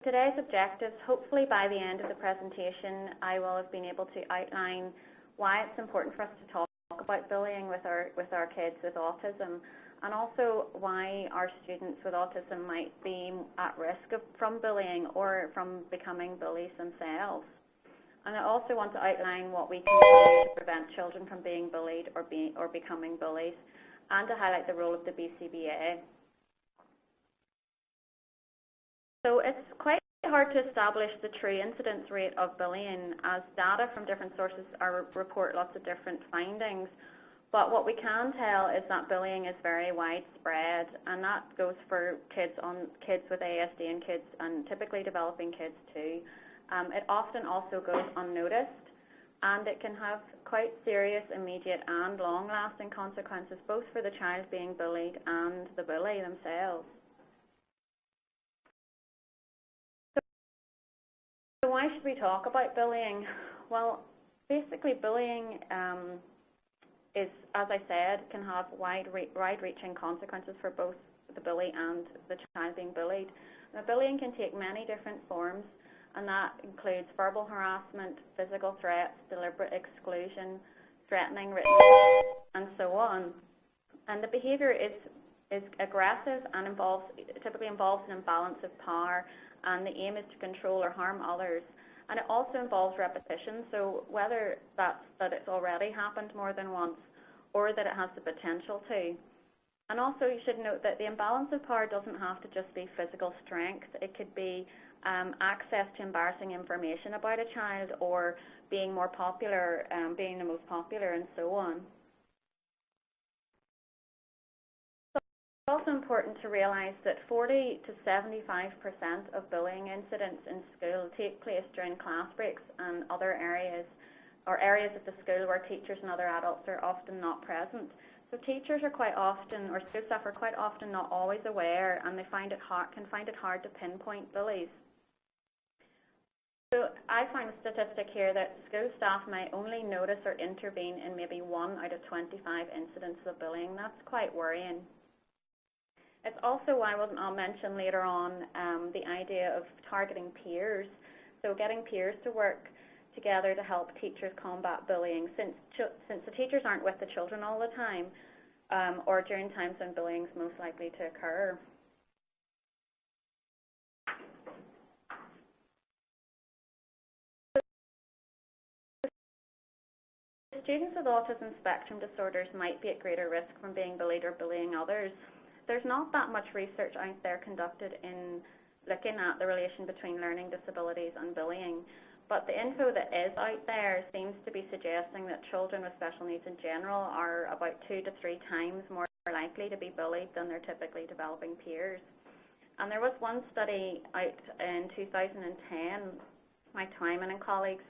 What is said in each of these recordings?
today's objectives, hopefully by the end of the presentation, I will have been able to outline why it's important for us to talk about bullying with our kids with autism, and also why our students with autism might be at risk from bullying or from becoming bullies themselves. And I also want to outline what we can do to prevent children from being bullied or becoming bullies, and to highlight the role of the BCBA. So it's quite hard to establish the true incidence rate of bullying, as data from different sources report lots of different findings. But what we can tell is that bullying is very widespread, and that goes for kids with ASD and typically developing kids too. It often also goes unnoticed, and it can have quite serious, immediate and long-lasting consequences, both for the child being bullied and the bully themselves. So why should we talk about bullying? Well, basically bullying is, as I said, can have wide-reaching consequences for both the bully and the child being bullied. Now, bullying can take many different forms, and that includes verbal harassment, physical threats, deliberate exclusion, threatening, written, and so on. And the behaviour is aggressive and typically involves an imbalance of power, and the aim is to control or harm others. And it also involves repetition, so whether that's that it's already happened more than once or that it has the potential to. And also you should note that the imbalance of power doesn't have to just be physical strength. It could be access to embarrassing information about a child, or being more popular, being the most popular, and so on. It's also important to realise that 40 to 75% of bullying incidents in school take place during class breaks and other areas, or areas of the school where teachers and other adults are often not present. So teachers are quite often, or school staff are quite often not always aware, and they can find it hard to pinpoint bullies. So I find a statistic here that school staff may only notice or intervene in maybe 1 out of 25 incidents of bullying. That's quite worrying. It's also why I'll mention later on the idea of targeting peers. So getting peers to work together to help teachers combat bullying, since the teachers aren't with the children all the time, or during times when bullying is most likely to occur. Students with autism spectrum disorders might be at greater risk from being bullied or bullying others. There's not that much research out there conducted in looking at the relation between learning disabilities and bullying, but the info that is out there seems to be suggesting that children with special needs in general are about 2 to 3 times more likely to be bullied than their typically developing peers. And there was one study out in 2010, Mike Twyman and colleagues,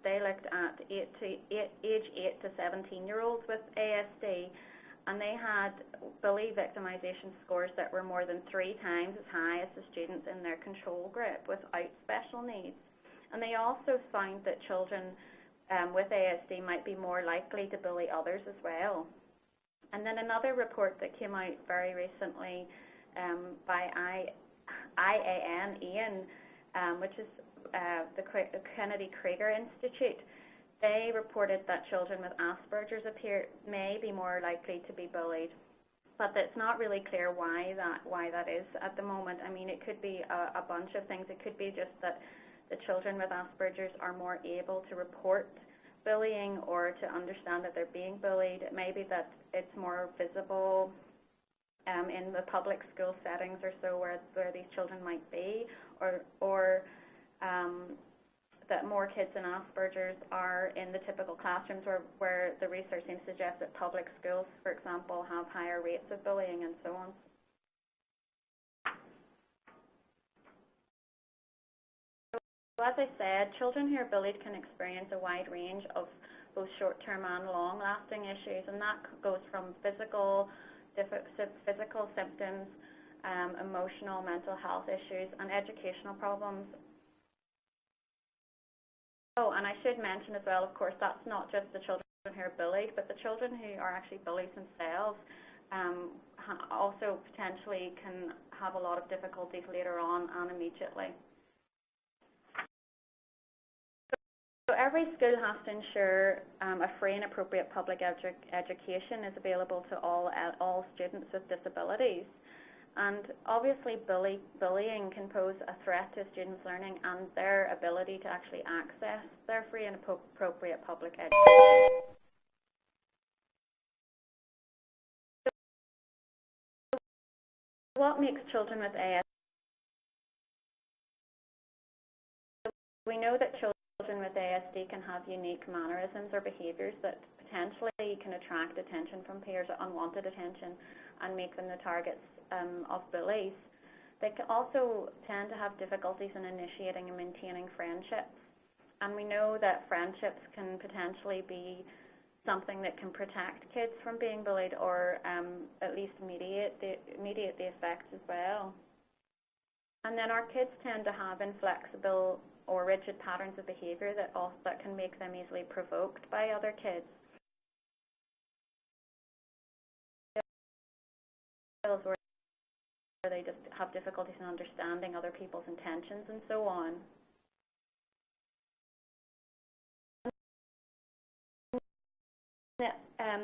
they looked at age 8 to 17-year-olds with ASD, and they had bully victimization scores that were more than 3 times as high as the students in their control group without special needs. And they also found that children with ASD might be more likely to bully others as well. And then another report that came out very recently by IAN, which is the Kennedy Krieger Institute, they reported that children with Asperger's may be more likely to be bullied, but it's not really clear why that is at the moment. I mean, it could be a bunch of things. It could be just that the children with Asperger's are more able to report bullying or to understand that they're being bullied. It may be that it's more visible in the public school settings or so where these children might be, or that more kids in Asperger's are in the typical classrooms where the research seems to suggest that public schools, for example, have higher rates of bullying and so on. So as I said, children who are bullied can experience a wide range of both short-term and long-lasting issues, and that goes from physical symptoms, emotional, mental health issues, and educational problems. Oh, and I should mention as well, of course, that's not just the children who are bullied, but the children who are actually bullies themselves also potentially can have a lot of difficulties later on and immediately. So every school has to ensure a free and appropriate public education is available to all students with disabilities. And obviously bullying can pose a threat to students' learning and their ability to actually access their free and appropriate public education. What makes children with ASD? We know that children with ASD can have unique mannerisms or behaviours that potentially can attract attention from peers, or unwanted attention, and make them the targets of bullies. They can also tend to have difficulties in initiating and maintaining friendships. And we know that friendships can potentially be something that can protect kids from being bullied, or at least mediate the effects as well. And then our kids tend to have inflexible or rigid patterns of behaviour that can make them easily provoked by other kids. Where they just have difficulties in understanding other people's intentions and so on.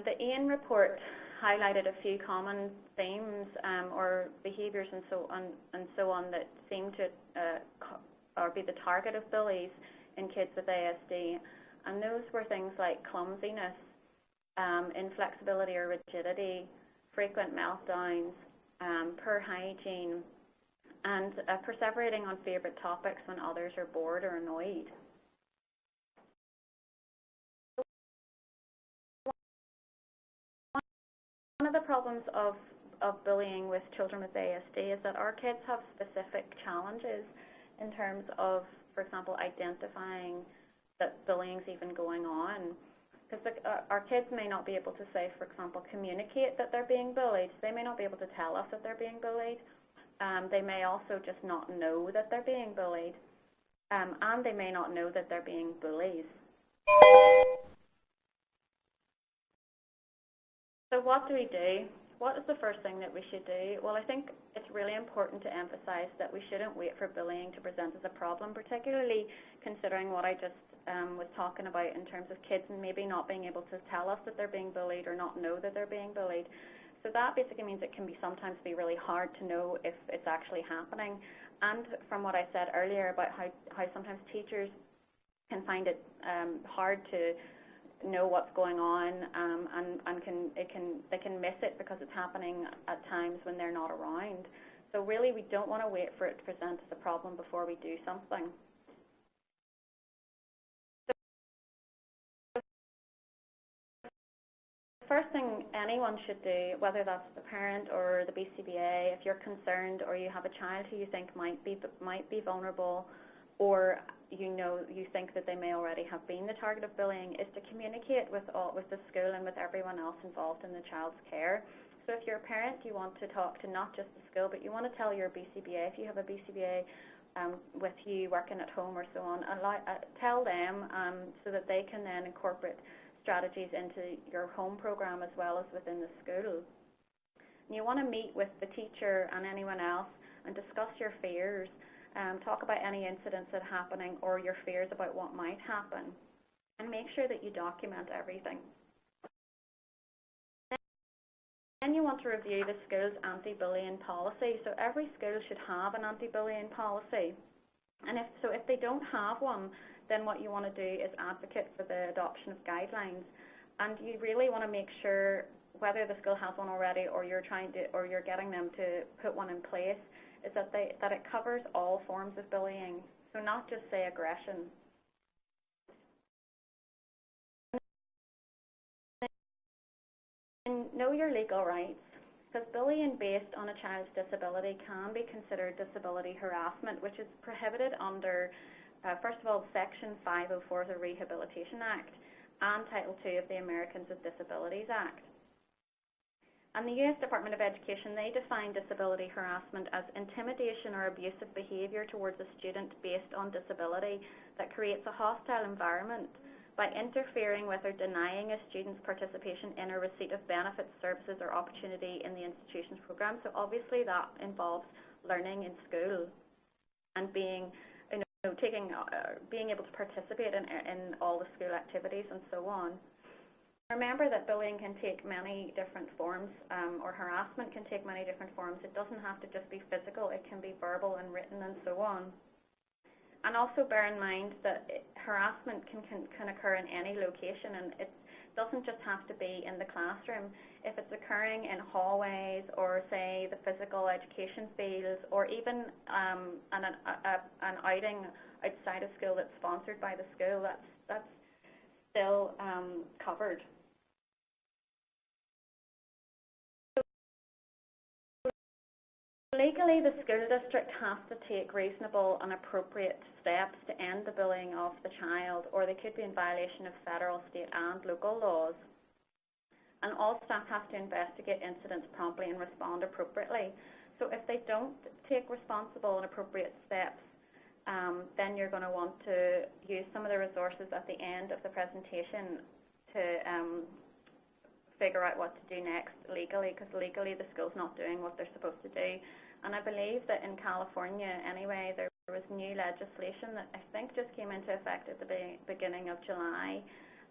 The Ian report highlighted a few common themes or behaviours and so on that seem to or be the target of bullies in kids with ASD, and those were things like clumsiness, inflexibility or rigidity, frequent meltdowns, poor hygiene, and perseverating on favourite topics when others are bored or annoyed. One of the problems of bullying with children with ASD is that our kids have specific challenges in terms of, for example, identifying that bullying is even going on. Because our kids may not be able to say, for example, communicate that they're being bullied. They may not be able to tell us that they're being bullied. They may also just not know that they're being bullied. And they may not know that they're being bullies. So what do we do? What is the first thing that we should do? Well, I think it's really important to emphasize that we shouldn't wait for bullying to present as a problem, particularly considering what I just was talking about in terms of kids maybe not being able to tell us that they're being bullied or not know that they're being bullied. So that basically means it can sometimes be really hard to know if it's actually happening. And from what I said earlier about how sometimes teachers can find it hard to know what's going on, and they can miss it because it's happening at times when they're not around. So really, we don't want to wait for it to present as a problem before we do something. So the first thing anyone should do, whether that's the parent or the BCBA, if you're concerned or you have a child who you think might be vulnerable, or you think that they may already have been the target of bullying, is to communicate with the school and with everyone else involved in the child's care. So if you're a parent, you want to talk to not just the school, but you want to tell your BCBA, if you have a BCBA with you working at home or so on, tell them so that they can then incorporate strategies into your home program as well as within the school. And you want to meet with the teacher and anyone else and discuss your fears. Talk about any incidents that are happening or your fears about what might happen, and make sure that you document everything. Then you want to review the school's anti-bullying policy. So every school should have an anti-bullying policy, and if they don't have one, then what you want to do is advocate for the adoption of guidelines. And you really want to make sure, whether the school has one already or you're getting them to put one in place, is that it covers all forms of bullying, so not just, say, aggression. And know your legal rights, because bullying based on a child's disability can be considered disability harassment, which is prohibited under, first of all, Section 504 of the Rehabilitation Act and Title II of the Americans with Disabilities Act. And the U.S. Department of Education, they define disability harassment as intimidation or abusive behaviour towards a student based on disability that creates a hostile environment by interfering with or denying a student's participation in or receipt of benefits, services or opportunity in the institution's programme. So obviously that involves learning in school and being being able to participate in all the school activities and so on. Remember that bullying can take many different forms, or harassment can take many different forms. It doesn't have to just be physical, it can be verbal and written and so on. And also bear in mind that harassment can occur in any location, and it doesn't just have to be in the classroom. If it's occurring in hallways or, say, the physical education fields, or even an outing outside of school that's sponsored by the school, that's still covered. Legally, the school district has to take reasonable and appropriate steps to end the bullying of the child, or they could be in violation of federal, state and local laws. And all staff have to investigate incidents promptly and respond appropriately. So if they don't take responsible and appropriate steps, then you're going to want to use some of the resources at the end of the presentation to figure out what to do next legally, because legally the school's not doing what they're supposed to do. And I believe that in California anyway, there was new legislation that I think just came into effect at the beginning of July,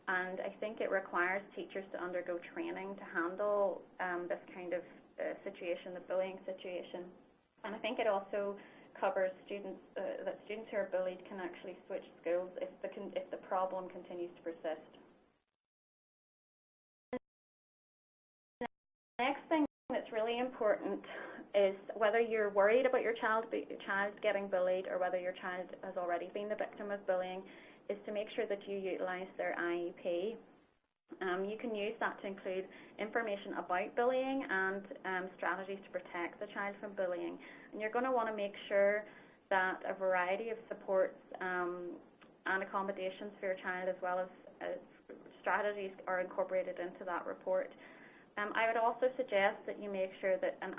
and I think it requires teachers to undergo training to handle this kind of situation, the bullying situation. And I think it also covers students, that students who are bullied can actually switch schools if the problem continues to persist. The next thing that's really important is whether you're worried about your child getting bullied or whether your child has already been the victim of bullying, is to make sure that you utilise their IEP. You can use that to include information about bullying and strategies to protect the child from bullying. And you're going to want to make sure that a variety of supports and accommodations for your child, as well as strategies, are incorporated into that report. I would also suggest that you make sure that some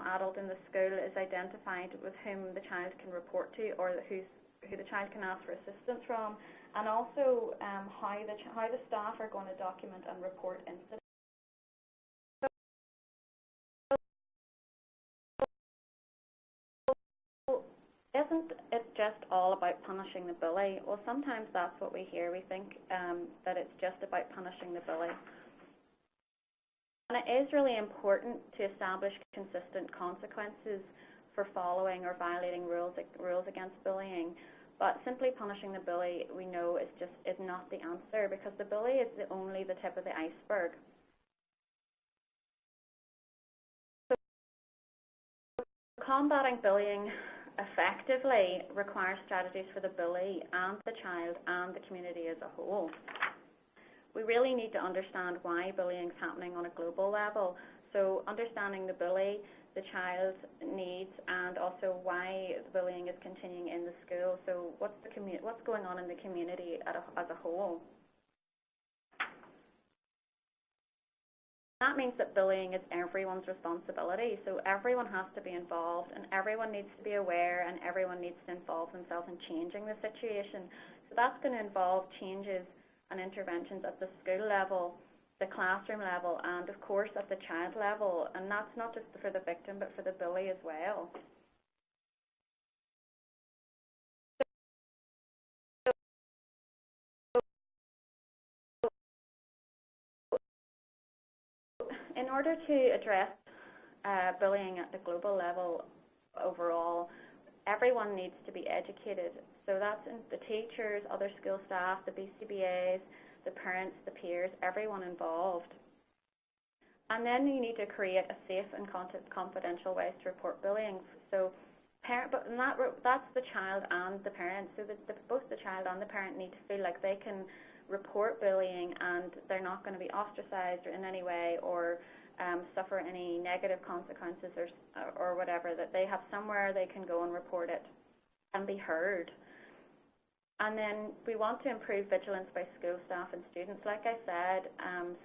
adult in the school is identified with whom the child can report to, or who the child can ask for assistance from, and also how the staff are going to document and report incidents. Isn't it just all about punishing the bully? Well, sometimes that's what we hear. We think that it's just about punishing the bully. And it is really important to establish consistent consequences for following or violating rules against bullying. But simply punishing the bully, we know, is not the answer, because the bully is only the tip of the iceberg. So combating bullying effectively requires strategies for the bully and the child and the community as a whole. We really need to understand why bullying is happening on a global level. So understanding the bully, the child's needs, and also why bullying is continuing in the school. So what's going on in the community as a whole. That means that bullying is everyone's responsibility. So everyone has to be involved, and everyone needs to be aware, and everyone needs to involve themselves in changing the situation. So that's going to involve changes and interventions at the school level, the classroom level, and of course at the child level. And that's not just for the victim, but for the bully as well. In order to address bullying at the global level overall, everyone needs to be educated. So that's the teachers, other school staff, the BCBAs, the parents, the peers, everyone involved. And then you need to create a safe and confidential ways to report bullying. So that's the child and the parent. So both the child and the parent need to feel like they can report bullying and they're not going to be ostracized in any way, or suffer any negative consequences or whatever, that they have somewhere they can go and report it and be heard. And then we want to improve vigilance by school staff and students. Like I said,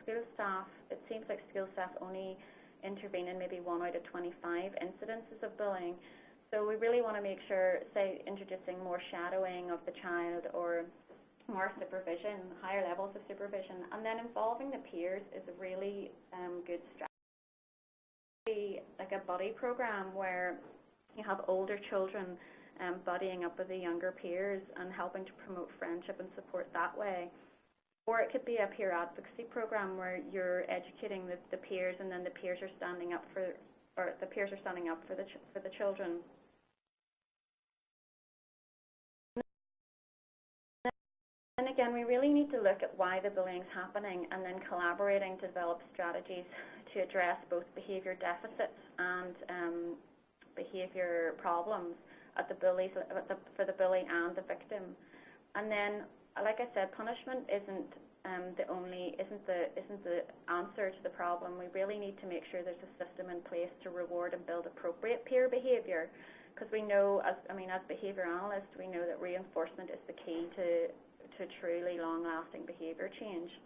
school staff, it seems like school staff only intervene in maybe 1 out of 25 incidences of bullying. So we really want to make sure, say, introducing more shadowing of the child, or more supervision, higher levels of supervision, and then involving the peers is a really good strategy, like a buddy program where you have older children buddying up with the younger peers and helping to promote friendship and support that way. Or it could be a peer advocacy program where you're educating the peers, and then the peers are standing up for the children. And again, we really need to look at why the bullying is happening, and then collaborating to develop strategies to address both behaviour deficits and behaviour problems at the bullies, for the bully and the victim. And then, like I said, punishment isn't the answer to the problem. We really need to make sure there's a system in place to reward and build appropriate peer behaviour, because we know, as behaviour analysts, we know that reinforcement is the key to truly long-lasting behaviour change.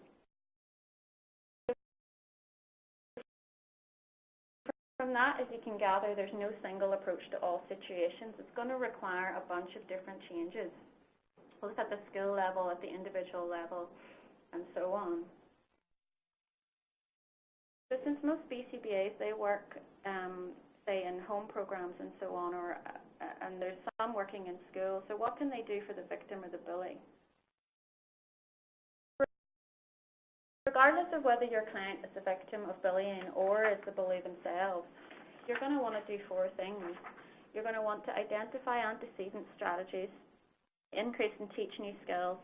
From that, as you can gather, there's no single approach to all situations. It's going to require a bunch of different changes, both at the skill level, at the individual level, and so on. So since most BCBAs, they work, say, in home programs and so on, and there's some working in schools, so what can they do for the victim or the bully? Regardless of whether your client is the victim of bullying or is the bully themselves, you're going to want to do 4 things. You're going to want to identify antecedent strategies, increase and teach new skills,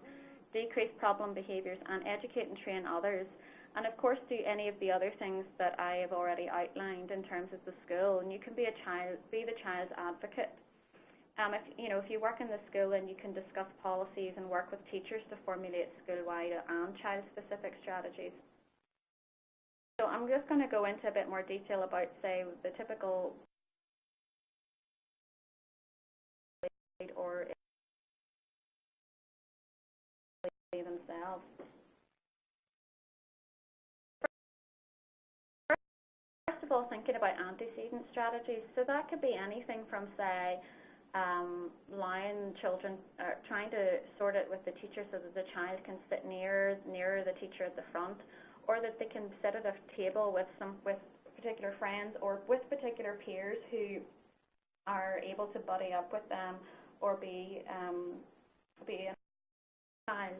decrease problem behaviours, and educate and train others. And of course, do any of the other things that I have already outlined in terms of the school. And you can be the child's advocate. If you work in the school, then you can discuss policies and work with teachers to formulate school-wide and child-specific strategies. So I'm just going to go into a bit more detail about, say, the typical or themselves. First of all, thinking about antecedent strategies. So that could be anything from, say, allowing children, trying to sort it with the teacher so that the child can sit nearer the teacher at the front, or that they can sit at a table with particular friends or with particular peers who are able to buddy up with them or be a child.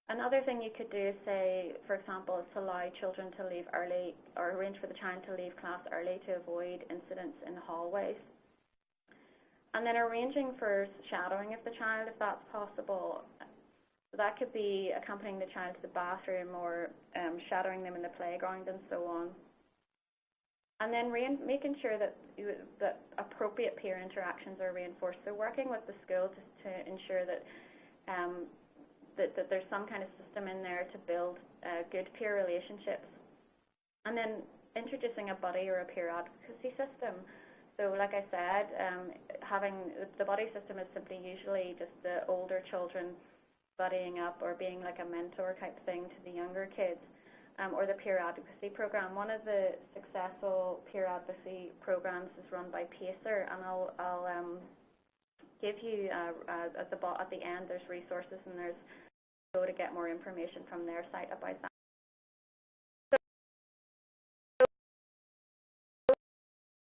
Another thing you could do is, say, for example, is to allow children to leave early, or arrange for the child to leave class early to avoid incidents in the hallways. And then arranging for shadowing of the child, if that's possible. That could be accompanying the child to the bathroom, or shadowing them in the playground and so on. And then making sure that appropriate peer interactions are reinforced. So working with the school to ensure that that there's some kind of system in there to build good peer relationships. And then introducing a buddy or a peer advocacy system. So like I said, having the buddy system is simply usually just the older children buddying up or being like a mentor type thing to the younger kids, or the peer advocacy program. One of the successful peer advocacy programs is run by Pacer, and I'll give you at the end there's resources, and there's go to get more information from their site about that.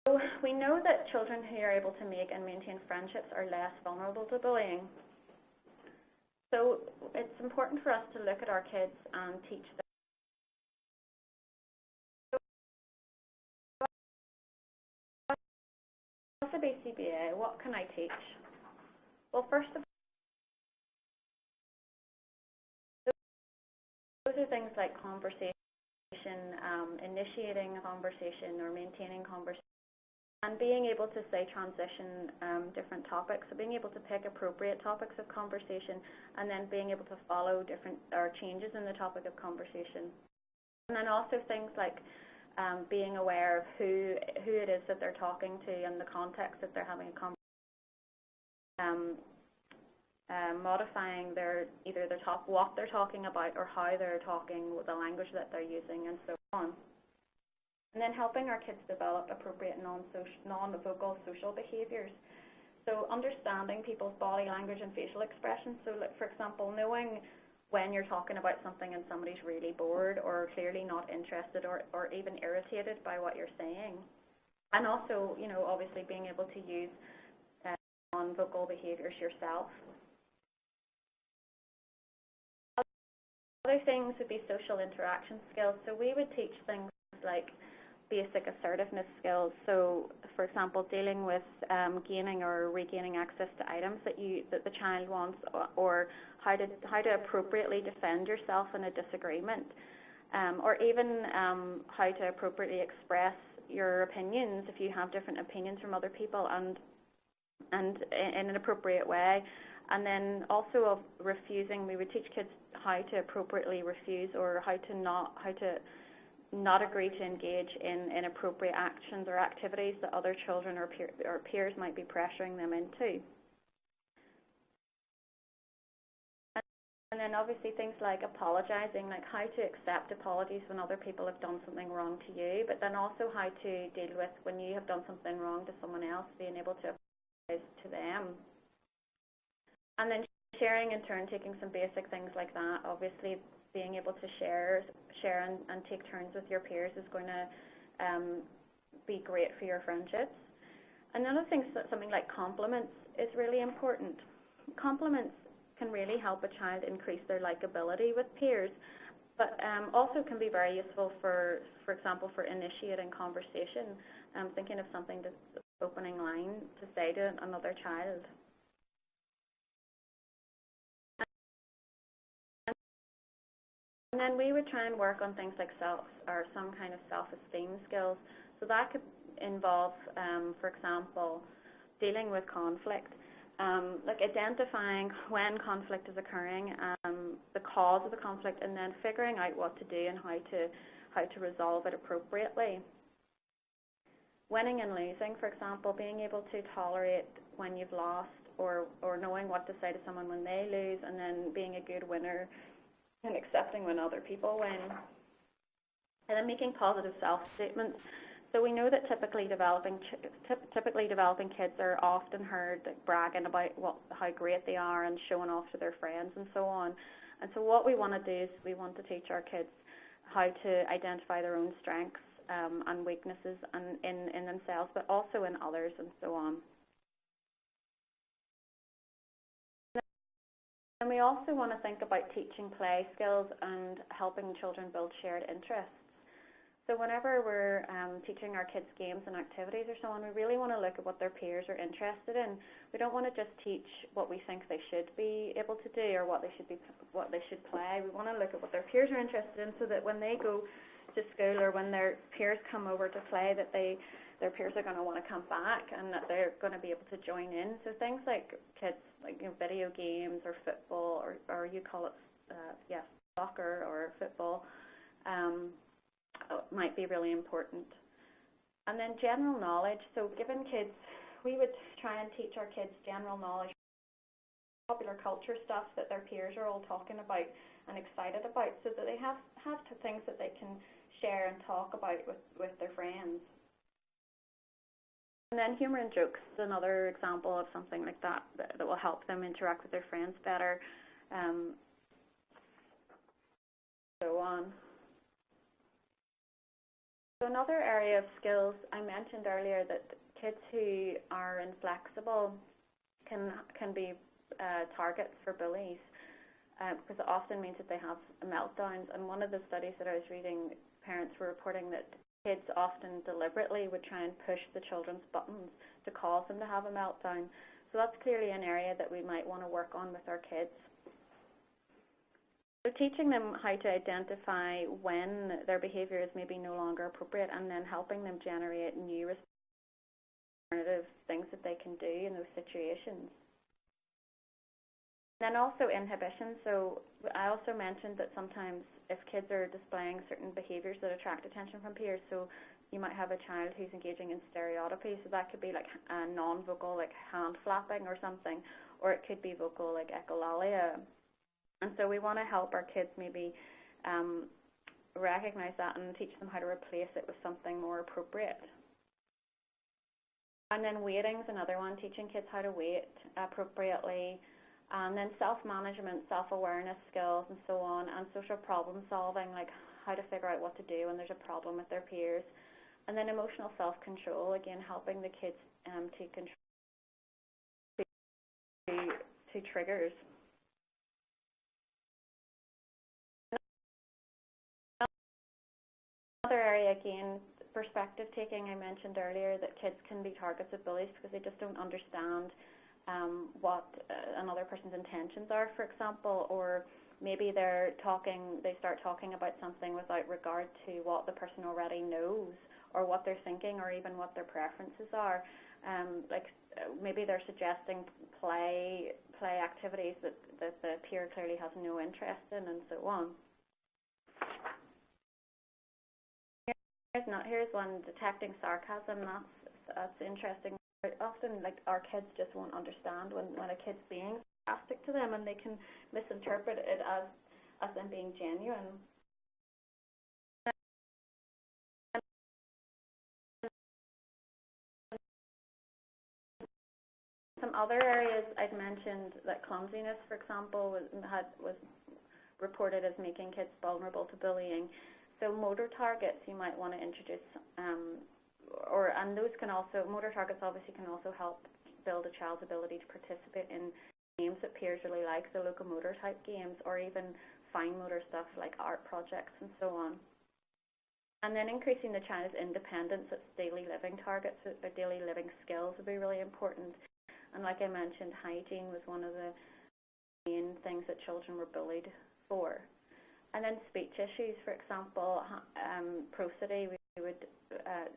So we know that children who are able to make and maintain friendships are less vulnerable to bullying. So it's important for us to look at our kids and teach them. As a BCBA, what can I teach? Well, first of all, those are things like conversation, initiating a conversation or maintaining conversation, and being able to, say, transition different topics. So being able to pick appropriate topics of conversation, and then being able to follow different changes in the topic of conversation. And then also things like being aware of who it is that they're talking to and the context that they're having a conversation. Modifying what they're talking about, or how they're talking, the language that they're using, and so on. And then helping our kids develop appropriate non-vocal social behaviours. So understanding people's body language and facial expressions. So like, for example, knowing when you're talking about something and somebody's really bored or clearly not interested or even irritated by what you're saying. And also, you know, obviously being able to use non-vocal behaviours yourself. Other things would be social interaction skills. So we would teach things like basic assertiveness skills. So, for example, dealing with gaining or regaining access to items that the child wants, or how to appropriately defend yourself in a disagreement, or even how to appropriately express your opinions if you have different opinions from other people and in an appropriate way. And then also of refusing, we would teach kids how to appropriately refuse, or how to not agree to engage in inappropriate actions or activities that other children or peers might be pressuring them into. And then obviously things like apologizing, like how to accept apologies when other people have done something wrong to you, but then also how to deal with when you have done something wrong to someone else, being able to apologize to them. And then sharing in turn, taking some basic things like that. Obviously, being able to share and take turns with your peers is going to be great for your friendships. Another thing, something like compliments, is really important. Compliments can really help a child increase their likability with peers, but also can be very useful for example, for initiating conversation. Thinking of something that's opening line to say to another child. And then we would try and work on things like some kind of self-esteem skills. So that could involve, for example, dealing with conflict, like identifying when conflict is occurring, the cause of the conflict, and then figuring out what to do and how to resolve it appropriately. Winning and losing, for example, being able to tolerate when you've lost, or knowing what to say to someone when they lose, and then being a good winner and accepting when other people win. And then making positive self-statements. So we know that typically developing kids are often heard bragging about how great they are and showing off to their friends and so on. And so what we want to do is we want to teach our kids how to identify their own strengths and weaknesses in themselves, but also in others and so on. And we also want to think about teaching play skills and helping children build shared interests. So whenever we're teaching our kids games and activities or so on, we really want to look at what their peers are interested in. We don't want to just teach what we think they should be able to do or what they should play. We want to look at what their peers are interested in, so that when they go to school or when their peers come over to play, that their peers are going to want to come back and that they're going to be able to join in. So things like kids, like video games or football, or you call it soccer or football, might be really important. And then general knowledge. So giving kids, we would try and teach our kids general knowledge, popular culture stuff that their peers are all talking about and excited about, so that they have things that they can share and talk about with their friends. And then humor and jokes is another example of something like that will help them interact with their friends better, so on. So another area of skills, I mentioned earlier that kids who are inflexible can be targets for bullies, because it often means that they have meltdowns. And one of the studies that I was reading, parents were reporting that kids often deliberately would try and push the children's buttons to cause them to have a meltdown. So that's clearly an area that we might want to work on with our kids. So teaching them how to identify when their behaviour is maybe no longer appropriate, and then helping them generate new alternative things that they can do in those situations. Then also inhibition. So I also mentioned that sometimes if kids are displaying certain behaviours that attract attention from peers, so you might have a child who's engaging in stereotypy, so that could be like non-vocal, like hand flapping or something, or it could be vocal, like echolalia. And so we want to help our kids maybe recognise that and teach them how to replace it with something more appropriate. And then waiting's another one, teaching kids how to wait appropriately. And then self-management, self-awareness skills and so on, and social problem solving, like how to figure out what to do when there's a problem with their peers. And then emotional self-control, again, helping the kids to control to triggers. Another area, again, perspective taking. I mentioned earlier that kids can be targets of bullies because they just don't understand what another person's intentions are, for example, or maybe they start talking about something without regard to what the person already knows or what they're thinking or even what their preferences are. Maybe they're suggesting play activities that the peer clearly has no interest in, and so on. Here's one, detecting sarcasm. That's interesting. Often, like, our kids just won't understand when a kid's being sarcastic to them, and they can misinterpret it as them being genuine. Some other areas I'd mentioned, like clumsiness, for example, was reported as making kids vulnerable to bullying. So motor targets you might want to introduce, and those can also, motor targets obviously can also help build a child's ability to participate in games that peers really like, the locomotor type games, or even fine motor stuff like art projects and so on. And then increasing the child's independence at daily living targets, or daily living skills would be really important. And like I mentioned, hygiene was one of the main things that children were bullied for. And then speech issues, for example, prosody. We would,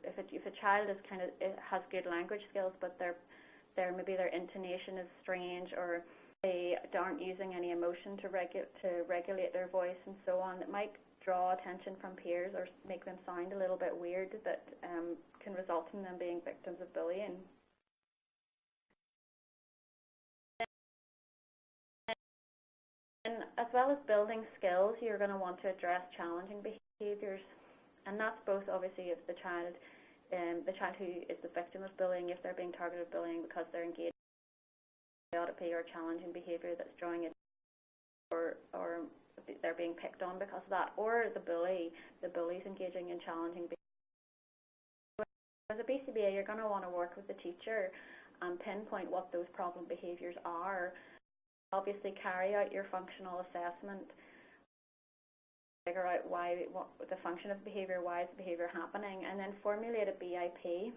if a child is has good language skills, but maybe their intonation is strange, or they aren't using any emotion to regulate their voice and so on, it might draw attention from peers or make them sound a little bit weird, that can result in them being victims of bullying. And as well as building skills, you're going to want to address challenging behaviours, and that's both obviously if the child who is the victim of bullying, if they're being targeted bullying because they're engaged in stereotypy or challenging behaviour that's drawing it, or they're being picked on because of that, or the bullies engaging in challenging behaviour. As a BCBA, you're going to want to work with the teacher and pinpoint what those problem behaviours are. Obviously, carry out your functional assessment, figure out what the function of behaviour, why is the behaviour happening, and then formulate a BIP,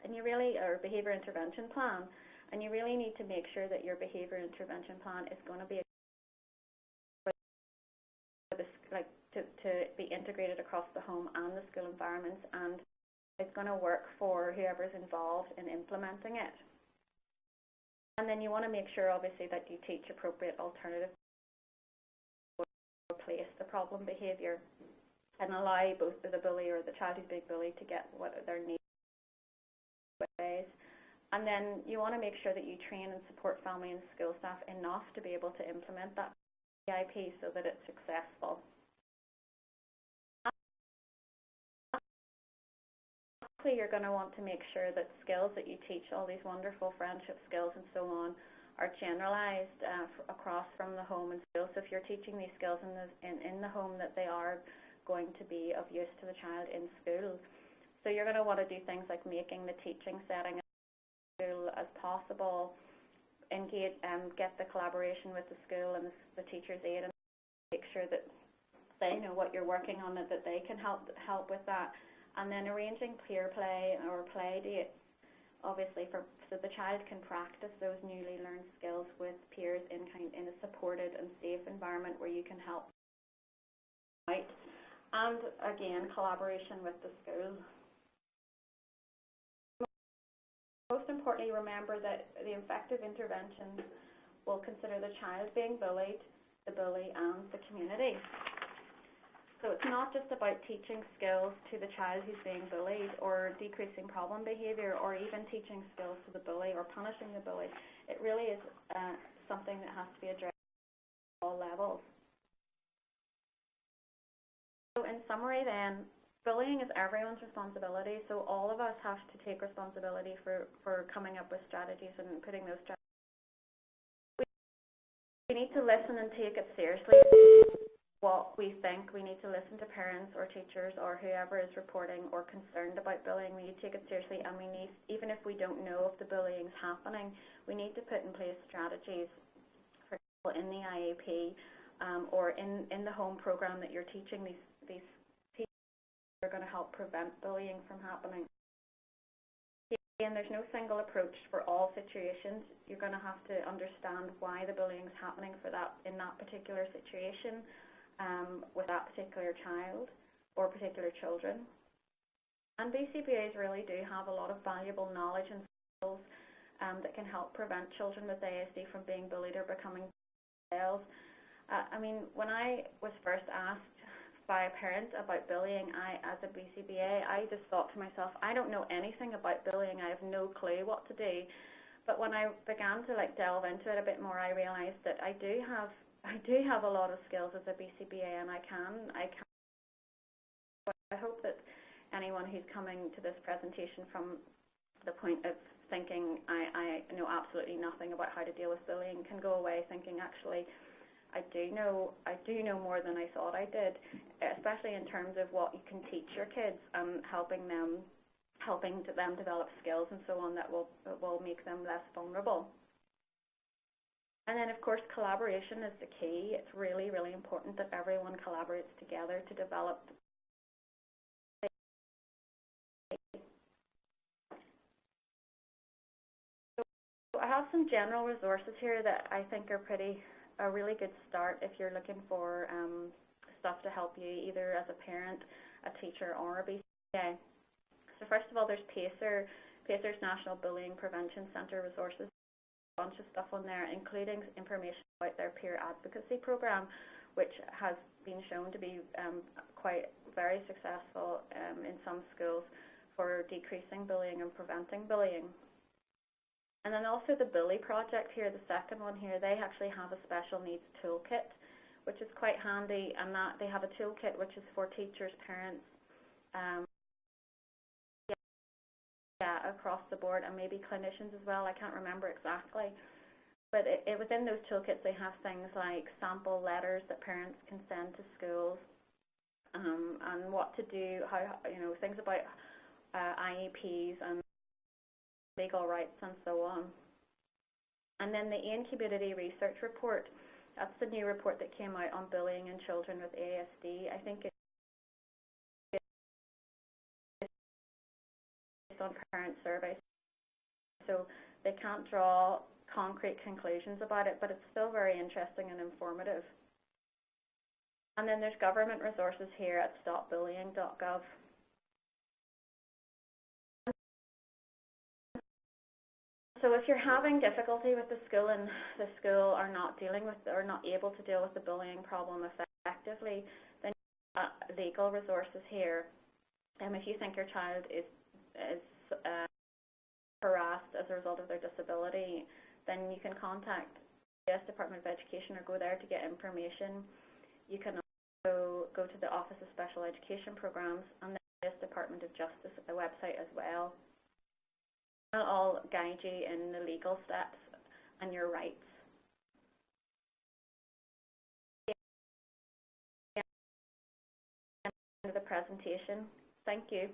or behaviour intervention plan. And you really need to make sure that your behaviour intervention plan is going to be to be integrated across the home and the school environments, and it's going to work for whoever's involved in implementing it. And then you want to make sure, obviously, that you teach appropriate alternatives to replace the problem behaviour and allow both the bully or the child who's being bullied to get what their needs ways. And then you want to make sure that you train and support family and school staff enough to be able to implement that IEP so that it's successful. You're going to want to make sure that skills that you teach, all these wonderful friendship skills and so on, are generalized across from the home and school. So if you're teaching these skills in the home, that they are going to be of use to the child in school. So you're going to want to do things like making the teaching setting as school as possible, engage, get the collaboration with the school and the teacher's aid, and make sure that they know what you're working on and that they can help with that. And then arranging peer play or play dates, obviously, so the child can practice those newly learned skills with peers in a supported and safe environment where you can help out. And again, collaboration with the school. Most importantly, remember that the effective interventions will consider the child being bullied, the bully, and the community. So it's not just about teaching skills to the child who's being bullied or decreasing problem behaviour or even teaching skills to the bully or punishing the bully. It really is something that has to be addressed at all levels. So in summary then, Bullying is everyone's responsibility, so all of us have to take responsibility for coming up with strategies and putting those strategies. We need to listen and take it seriously. What we think, we need to listen to parents or teachers or whoever is reporting or concerned about bullying. We need to take it seriously, and we need, even if we don't know if the bullying is happening, we need to put in place strategies, for example, in the IEP or in the home program that you're teaching these people are going to help prevent bullying from happening. Again, there's no single approach for all situations. You're going to have to understand why the bullying is happening in that particular situation. With that particular child or particular children. And BCBAs really do have a lot of valuable knowledge and skills that can help prevent children with ASD from being bullied or becoming themselves. I mean, when I was first asked by a parent about bullying, as a BCBA, I just thought to myself, I don't know anything about bullying, I have no clue what to do. But when I began to delve into it a bit more, I realized that I do have a lot of skills as a BCBA, and I hope that anyone who's coming to this presentation from the point of thinking I know absolutely nothing about how to deal with bullying can go away thinking, actually I do know more than I thought I did, especially in terms of what you can teach your kids and helping them develop skills and so on that will make them less vulnerable. And then, of course, collaboration is the key. It's really, really important that everyone collaborates together to develop. So I have some general resources here that I think are a really good start if you're looking for stuff to help you, either as a parent, a teacher, or a BCBA. So first of all, there's Pacer's National Bullying Prevention Centre resources. Bunch of stuff on there, including information about their peer advocacy program, which has been shown to be very successful in some schools for decreasing bullying and preventing bullying. And then also the Bully Project here, the second one here, they actually have a special needs toolkit, which is quite handy, and that they have a toolkit which is for teachers, parents, across the board, and maybe clinicians as well. I can't remember exactly, but within those toolkits they have things like sample letters that parents can send to schools, and what to do, things about IEPs and legal rights and so on. And then the AIN Community Research Report, that's the new report that came out on bullying in children with ASD. I think on parent surveys, so they can't draw concrete conclusions about it, but it's still very interesting and informative. And then there's government resources here at stopbullying.gov. So if you're having difficulty with the school and the school are not able to deal with the bullying problem effectively, then legal resources here. If you think your child is harassed as a result of their disability, then you can contact the US Department of Education or go there to get information. You can also go to the Office of Special Education Programs and the US Department of Justice website as well. They'll all guide you in the legal steps and your rights. End of the presentation. Thank you.